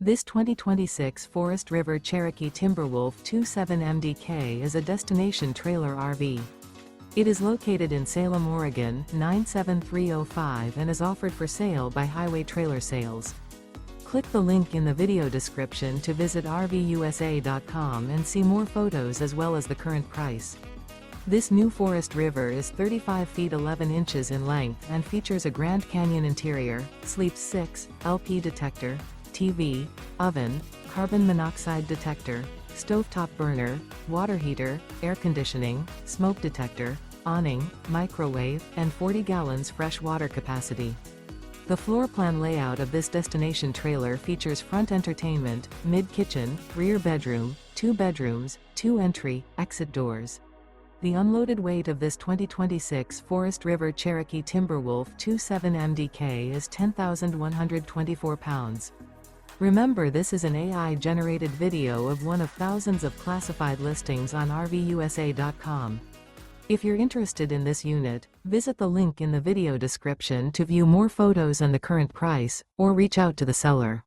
This 2026 Forest River Cherokee Timberwolf 27 MDK is a destination trailer RV. It is located in Salem, Oregon, 97305 and is offered for sale by Highway Trailer Sales. Click the link in the video description to visit RVUSA.com and see more photos as well as the current price. This new Forest River is 35 feet 11 inches in length and features a Grand Canyon interior, sleeps 6, LP detector, TV, oven, carbon monoxide detector, stovetop burner, water heater, air conditioning, smoke detector, awning, microwave, and 40 gallons fresh water capacity. The floor plan layout of this destination trailer features front entertainment, mid-kitchen, rear bedroom, 2 bedrooms, 2 entry, exit doors. The unloaded weight of this 2026 Forest River Cherokee Timberwolf 27 MDK is 10,124 pounds. Remember, this is an AI-generated video of one of thousands of classified listings on RVUSA.com. If you're interested in this unit, visit the link in the video description to view more photos and the current price, or reach out to the seller.